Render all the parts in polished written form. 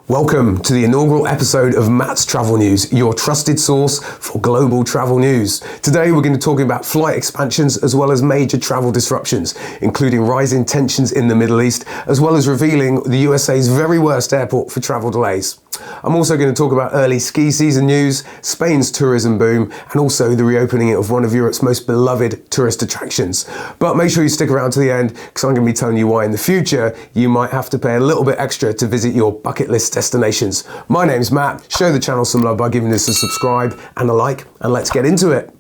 Welcome to the inaugural episode of Matt's Travel News, your trusted source for global travel news. Today we're going to talk about flight expansions as well as major travel disruptions, including rising tensions in the Middle East, as well as revealing the USA's very worst airport for travel delays. I'm also going to talk about early ski season news, Spain's tourism boom, and also the reopening of one of Europe's most beloved tourist attractions. But make sure you stick around to the end, because I'm going to be telling you why in the future you might have to pay a little bit extra to visit your bucket list destinations. My name's Matt. Show the channel some love by giving this a subscribe and a like, and let's get into it.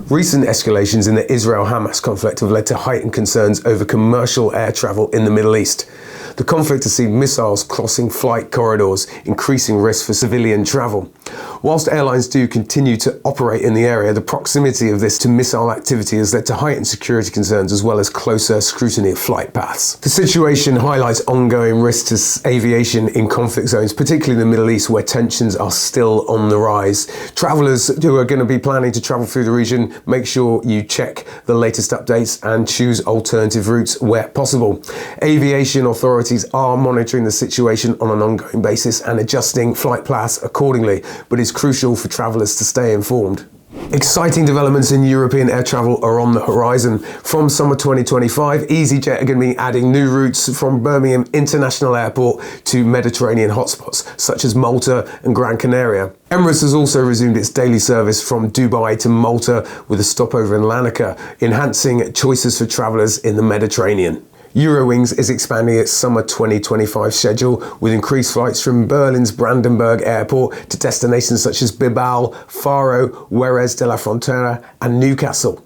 Recent escalations in the Israel-Hamas conflict have led to heightened concerns over commercial air travel in the Middle East. The conflict has seen missiles crossing flight corridors, increasing risk for civilian travel. Whilst airlines do continue to operate in the area, the proximity of this to missile activity has led to heightened security concerns as well as closer scrutiny of flight paths. The situation highlights ongoing risks to aviation in conflict zones, particularly in the Middle East, where tensions are still on the rise. Travellers who are going to be planning to travel through the region, make sure you check the latest updates and choose alternative routes where possible. Aviation authorities are monitoring the situation on an ongoing basis and adjusting flight paths accordingly, but it's crucial for travellers to stay informed. Exciting developments in European air travel are on the horizon. From summer 2025, EasyJet are going to be adding new routes from Birmingham International Airport to Mediterranean hotspots such as Malta and Gran Canaria. Emirates has also resumed its daily service from Dubai to Malta with a stopover in Larnaca, enhancing choices for travellers in the Mediterranean. Eurowings is expanding its summer 2025 schedule with increased flights from Berlin's Brandenburg Airport to destinations such as Bilbao, Faro, Jerez de la Frontera and Newcastle.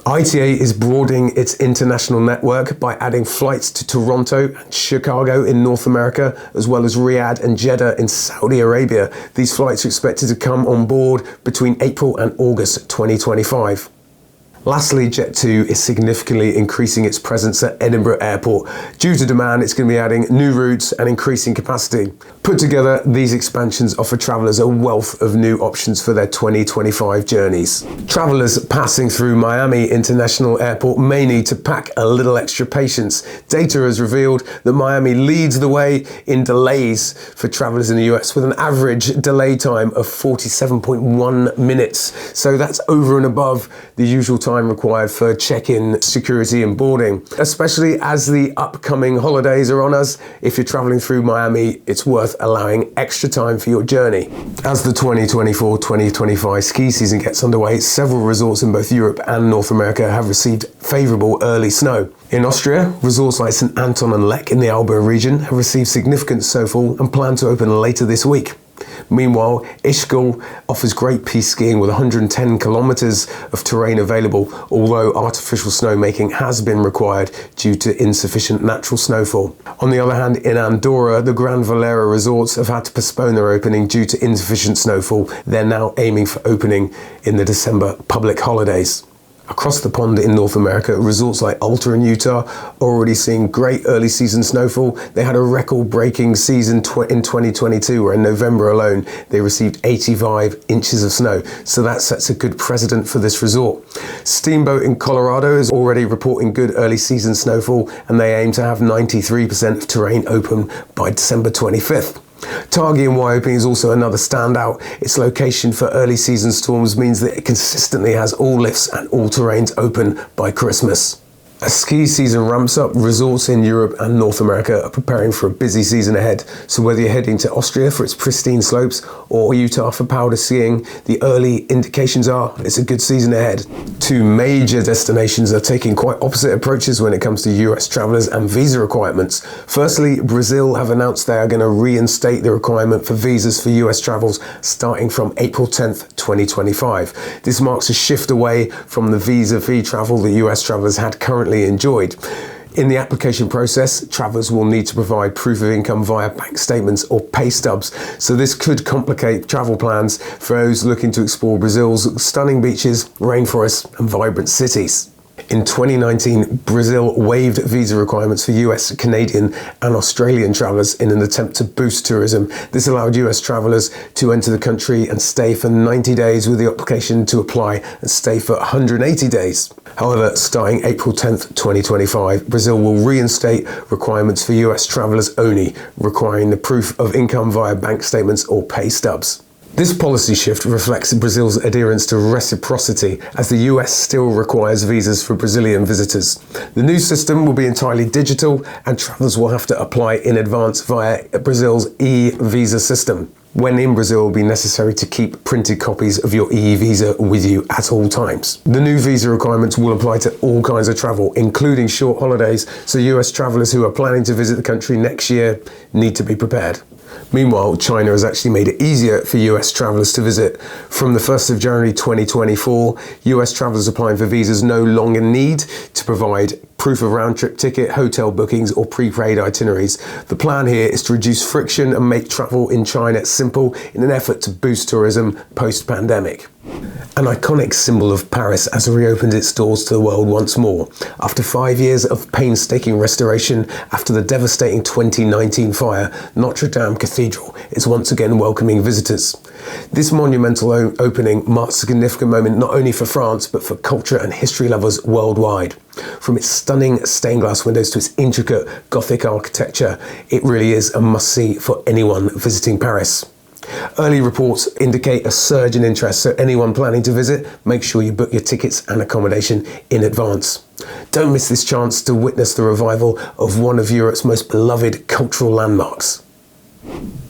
ITA is broadening its international network by adding flights to Toronto and Chicago in North America, as well as Riyadh and Jeddah in Saudi Arabia. These flights are expected to come on board between April and August 2025. Lastly, Jet2 is significantly increasing its presence at Edinburgh Airport. Due to demand, it's going to be adding new routes and increasing capacity. Put together, these expansions offer travellers a wealth of new options for their 2025 journeys. Travellers passing through Miami International Airport may need to pack a little extra patience. Data has revealed that Miami leads the way in delays for travellers in the US with an average delay time of 47.1 minutes. So that's over and above the usual time required for check-in, security and boarding. Especially as the upcoming holidays are on us, if you're traveling through Miami, it's worth allowing extra time for your journey. As the 2024-2025 ski season gets underway, several resorts in both Europe and North America have received favourable early snow. In Austria, resorts like St. Anton and Lech in the Alba region have received significant snowfall and plan to open later this week. Meanwhile, Ischgl offers great piste skiing with 110 kilometers of terrain available, although artificial snowmaking has been required due to insufficient natural snowfall. On the other hand, in Andorra, the Gran Valera resorts have had to postpone their opening due to insufficient snowfall. They're now aiming for opening in the December public holidays. Across the pond in North America, resorts like Ulta in Utah are already seeing great early season snowfall. They had a record-breaking season in 2022, where in November alone, they received 85 inches of snow. So that sets a good precedent for this resort. Steamboat in Colorado is already reporting good early season snowfall, and they aim to have 93% of terrain open by December 25th. Targhee in Wyoming is also another standout. Its location for early season storms means that it consistently has all lifts and all terrains open by Christmas. As ski season ramps up, resorts in Europe and North America are preparing for a busy season ahead. So whether you're heading to Austria for its pristine slopes or Utah for powder skiing, the early indications are it's a good season ahead. Two major destinations are taking quite opposite approaches when it comes to US travelers and visa requirements. Firstly, Brazil have announced they are going to reinstate the requirement for visas for US travels starting from April 10th, 2025. This marks a shift away from the visa-free travel that US travelers had currently enjoyed. In the application process, travellers will need to provide proof of income via bank statements or pay stubs, so this could complicate travel plans for those looking to explore Brazil's stunning beaches, rainforests and vibrant cities. In 2019, Brazil waived visa requirements for US, Canadian and Australian travellers in an attempt to boost tourism. This allowed US travellers to enter the country and stay for 90 days with the application to apply and stay for 180 days. However, starting April 10th, 2025, Brazil will reinstate requirements for US travellers only, requiring the proof of income via bank statements or pay stubs. This policy shift reflects Brazil's adherence to reciprocity, as the US still requires visas for Brazilian visitors. The new system will be entirely digital, and travellers will have to apply in advance via Brazil's e-visa system. When in Brazil, it will be necessary to keep printed copies of your e-visa with you at all times. The new visa requirements will apply to all kinds of travel, including short holidays, so US travellers who are planning to visit the country next year need to be prepared. Meanwhile, China has actually made it easier for US travellers to visit. From the 1st of January 2024, US travellers applying for visas no longer need to provide proof of round-trip ticket, hotel bookings or prepaid itineraries. The plan here is to reduce friction and make travel in China simple in an effort to boost tourism post-pandemic. An iconic symbol of Paris has reopened its doors to the world once more. After 5 years of painstaking restoration after the devastating 2019 fire, Notre Cathedral is once again welcoming visitors. This monumental opening marks a significant moment not only for France but for culture and history lovers worldwide. From its stunning stained glass windows to its intricate Gothic architecture, it really is a must-see for anyone visiting Paris. Early reports indicate a surge in interest, so anyone planning to visit, make sure you book your tickets and accommodation in advance. Don't miss this chance to witness the revival of one of Europe's most beloved cultural landmarks.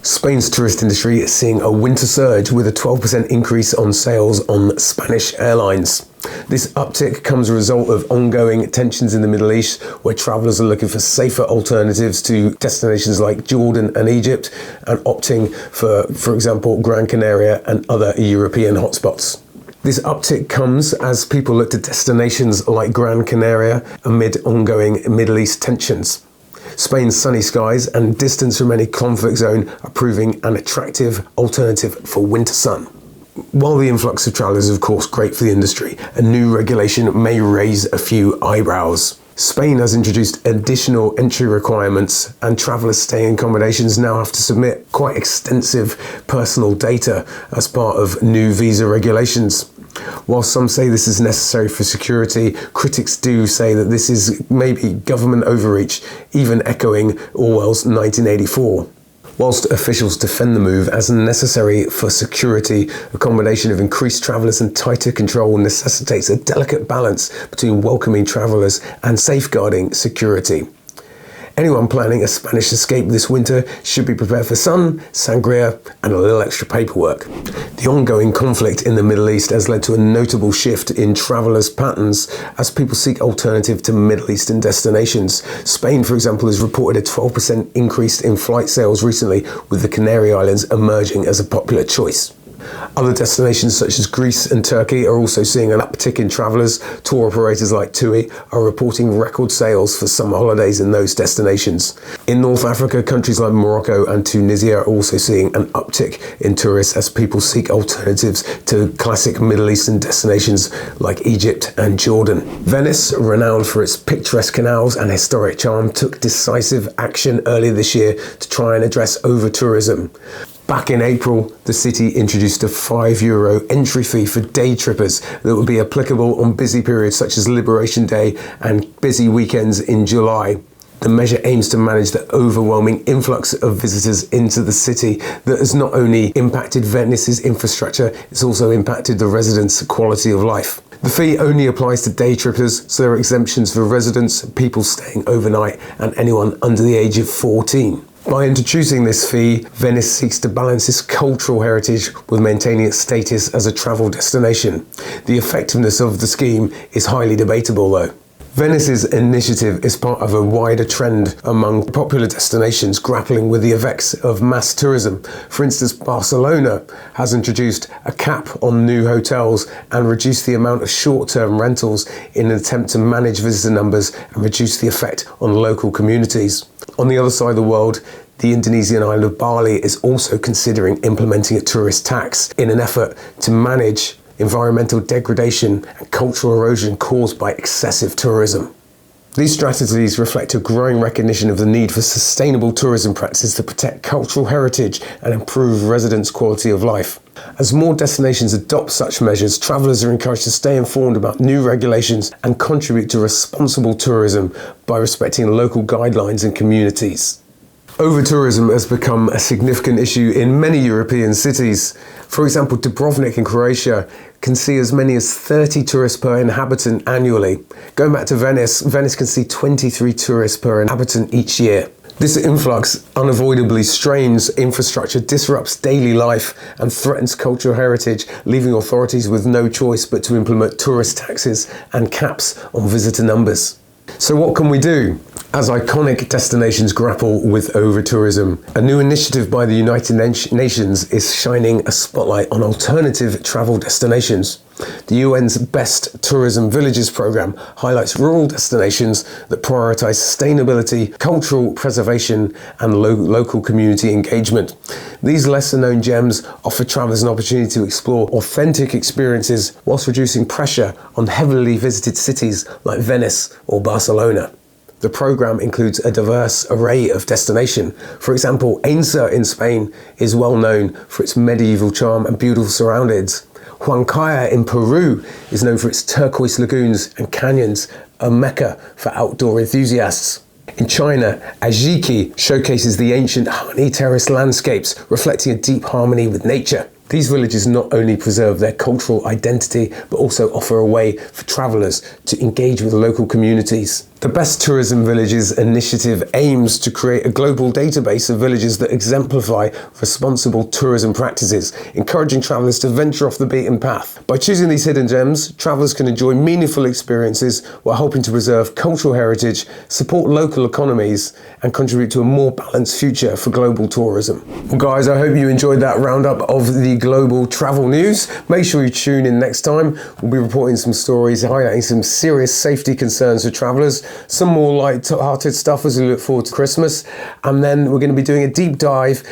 Spain's tourist industry is seeing a winter surge with a 12% increase on sales on Spanish airlines. This uptick comes as a result of ongoing tensions in the Middle East, where travellers are looking for safer alternatives to destinations like Jordan and Egypt and opting for example, Gran Canaria and other European hotspots. This uptick comes as people look to destinations like Gran Canaria amid ongoing Middle East tensions. Spain's sunny skies and distance from any conflict zone are proving an attractive alternative for winter sun. While the influx of travellers is of course great for the industry, a new regulation may raise a few eyebrows. Spain has introduced additional entry requirements, and travellers staying in accommodations now have to submit quite extensive personal data as part of new visa regulations. While some say this is necessary for security, critics do say that this is maybe government overreach, even echoing Orwell's 1984. Whilst officials defend the move as necessary for security, a combination of increased travellers and tighter control necessitates a delicate balance between welcoming travellers and safeguarding security. Anyone planning a Spanish escape this winter should be prepared for sun, sangria and a little extra paperwork. The ongoing conflict in the Middle East has led to a notable shift in travellers' patterns as people seek alternative to Middle Eastern destinations. Spain, for example, has reported a 12% increase in flight sales recently, with the Canary Islands emerging as a popular choice. Other destinations such as Greece and Turkey are also seeing an uptick in travellers. Tour operators like TUI are reporting record sales for summer holidays in those destinations. In North Africa, countries like Morocco and Tunisia are also seeing an uptick in tourists as people seek alternatives to classic Middle Eastern destinations like Egypt and Jordan. Venice, renowned for its picturesque canals and historic charm, took decisive action earlier this year to try and address over-tourism. Back in April, the city introduced a €5 entry fee for day trippers that would be applicable on busy periods such as Liberation Day and busy weekends in July. The measure aims to manage the overwhelming influx of visitors into the city that has not only impacted Venice's infrastructure, it's also impacted the residents' quality of life. The fee only applies to day trippers, so there are exemptions for residents, people staying overnight, and anyone under the age of 14. By introducing this fee, Venice seeks to balance its cultural heritage with maintaining its status as a travel destination. The effectiveness of the scheme is highly debatable though. Venice's initiative is part of a wider trend among popular destinations grappling with the effects of mass tourism. For instance, Barcelona has introduced a cap on new hotels and reduced the amount of short-term rentals in an attempt to manage visitor numbers and reduce the effect on local communities. On the other side of the world, the Indonesian island of Bali is also considering implementing a tourist tax in an effort to manage environmental degradation, and cultural erosion caused by excessive tourism. These strategies reflect a growing recognition of the need for sustainable tourism practices to protect cultural heritage and improve residents' quality of life. As more destinations adopt such measures, travellers are encouraged to stay informed about new regulations and contribute to responsible tourism by respecting local guidelines and communities. Over-tourism has become a significant issue in many European cities. For example, Dubrovnik in Croatia can see as many as 30 tourists per inhabitant annually. Going back to Venice, Venice can see 23 tourists per inhabitant each year. This influx unavoidably strains infrastructure, disrupts daily life, and threatens cultural heritage, leaving authorities with no choice but to implement tourist taxes and caps on visitor numbers. So what can we do? As iconic destinations grapple with over-tourism, a new initiative by the United Nations is shining a spotlight on alternative travel destinations. The UN's Best Tourism Villages program highlights rural destinations that prioritize sustainability, cultural preservation, and local community engagement. These lesser-known gems offer travelers an opportunity to explore authentic experiences whilst reducing pressure on heavily visited cities like Venice or Barcelona. The program includes a diverse array of destinations. For example, Ainsa in Spain is well known for its medieval charm and beautiful surroundings. Huancayo in Peru is known for its turquoise lagoons and canyons, a mecca for outdoor enthusiasts. In China, Ajiki showcases the ancient honey terrace landscapes, reflecting a deep harmony with nature. These villages not only preserve their cultural identity, but also offer a way for travellers to engage with local communities. The Best Tourism Villages initiative aims to create a global database of villages that exemplify responsible tourism practices, encouraging travellers to venture off the beaten path. By choosing these hidden gems, travellers can enjoy meaningful experiences while helping to preserve cultural heritage, support local economies, and contribute to a more balanced future for global tourism. Well guys, I hope you enjoyed that roundup of the global travel news. Make sure you tune in next time. We'll be reporting some stories highlighting some serious safety concerns for travellers, some more light-hearted stuff as we look forward to Christmas, and then we're going to be doing a deep dive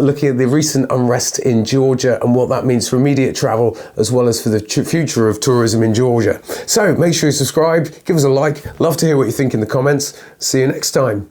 looking at the recent unrest in Georgia and what that means for immediate travel as well as for the future of tourism in Georgia. So make sure you subscribe, give us a like, love to hear what you think in the comments. See you next time.